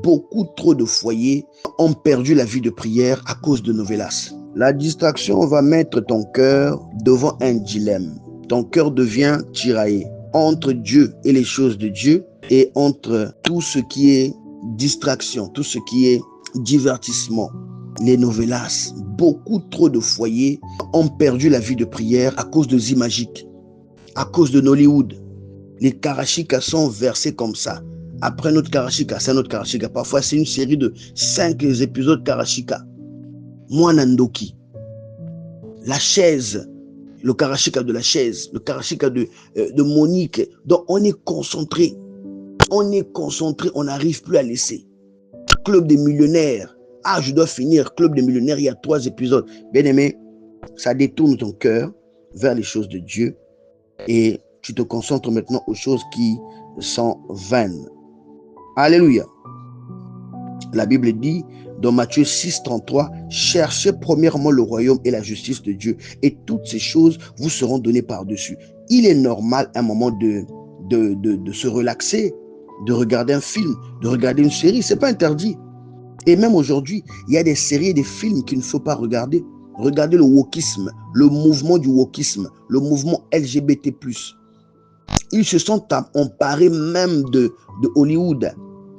beaucoup trop de foyers ont perdu la vie de prière à cause de novelas. La distraction va mettre ton cœur devant un dilemme. Ton cœur devient tiraillé entre Dieu et les choses de Dieu et entre tout ce qui est distraction, tout ce qui est divertissement. Les novelas, beaucoup trop de foyers ont perdu la vie de prière à cause de Zimagique, à cause de Nollywood. Les Karachika sont versés comme ça. Après notre Karachika, c'est notre Karachika. Parfois, c'est une série de 5 épisodes Karachika. Mwanandoki. La chaise. Le Karachika de la chaise. Le Karachika de Monique. Donc, on est concentré. On est concentré. On n'arrive plus à laisser. Club des millionnaires. Ah, je dois finir. Club des millionnaires, il y a 3 épisodes. Bien aimé, ça détourne ton cœur vers les choses de Dieu. Et tu te concentres maintenant aux choses qui sont vaines. Alléluia. La Bible dit dans Matthieu 6, 33, « Cherchez premièrement le royaume et la justice de Dieu, et toutes ces choses vous seront données par-dessus. » Il est normal à un moment de se relaxer, de regarder un film, de regarder une série. Ce n'est pas interdit. Et même aujourd'hui, il y a des séries et des films qu'il ne faut pas regarder. Regardez le wokisme, le mouvement du wokisme, le mouvement LGBT+. Ils se sont emparés même de Hollywood.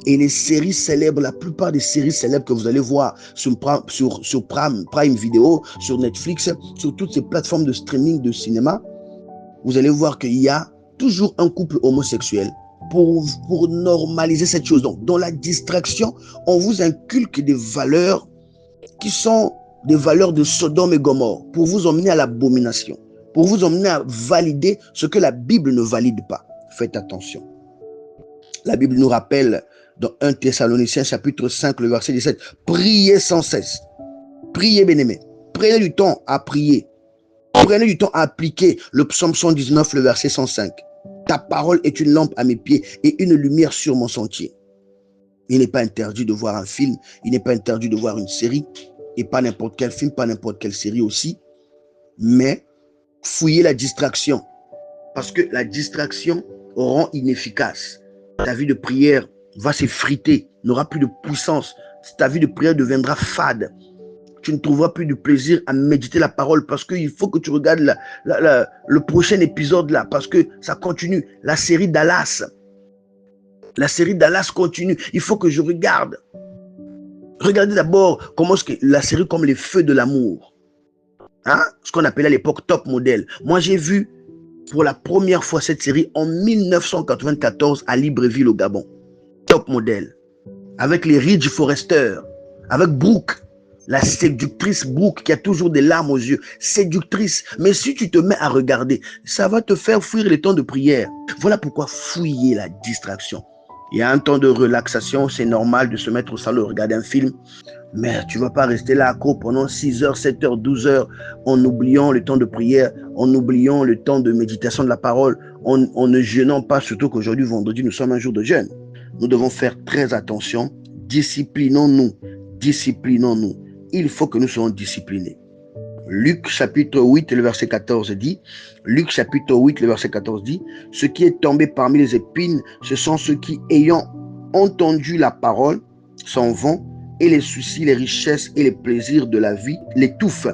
Et les séries célèbres, la plupart des séries célèbres que vous allez voir sur Prime Video, sur Netflix, sur toutes ces plateformes de streaming de cinéma, vous allez voir qu'il y a toujours un couple homosexuel pour normaliser cette chose. Donc, dans la distraction, on vous inculque des valeurs qui sont des valeurs de Sodome et Gomorrhe pour vous emmener à l'abomination, pour vous emmener à valider ce que la Bible ne valide pas. Faites attention. La Bible nous rappelle dans 1 Thessaloniciens chapitre 5, le verset 17, « Priez sans cesse. » Priez, bien-aimés. Prenez du temps à prier. Prenez du temps à appliquer le psaume 119, le verset 105. « Ta parole est une lampe à mes pieds et une lumière sur mon sentier. » Il n'est pas interdit de voir un film, il n'est pas interdit de voir une série, et pas n'importe quel film, pas n'importe quelle série aussi, mais fouillez la distraction, parce que la distraction rend inefficace. Ta vie de prière va s'effriter, n'aura plus de puissance, ta vie de prière deviendra fade. Tu ne trouveras plus de plaisir à méditer la parole parce qu'il faut que tu regardes le prochain épisode là, parce que ça continue. La série Dallas. La série Dallas continue. Il faut que je regarde. Regardez d'abord comment la série comme les feux de l'amour. Hein? Ce qu'on appelait à l'époque Top Model. Moi, j'ai vu pour la première fois cette série en 1994 à Libreville au Gabon. Top Model. Avec les Ridge Forrester. Avec Brooke. La séductrice Brooke qui a toujours des larmes aux yeux. Séductrice. Mais si tu te mets à regarder, ça va te faire fuir les temps de prière. Voilà pourquoi fouiller la distraction. Il y a un temps de relaxation, c'est normal de se mettre au salon, regarder un film. Mais tu ne vas pas rester là accro pendant 6 heures, 7 heures, 12 heures en oubliant le temps de prière, en oubliant le temps de méditation de la parole, en ne jeûnant pas, surtout qu'aujourd'hui, vendredi, nous sommes un jour de jeûne. Nous devons faire très attention. Disciplinons-nous. Disciplinons-nous. Il faut que nous soyons disciplinés. Luc chapitre 8, le verset 14 dit, Luc chapitre 8, le verset 14 dit, « Ce qui est tombé parmi les épines, ce sont ceux qui, ayant entendu la parole, s'en vont, et les soucis, les richesses et les plaisirs de la vie l'étouffent.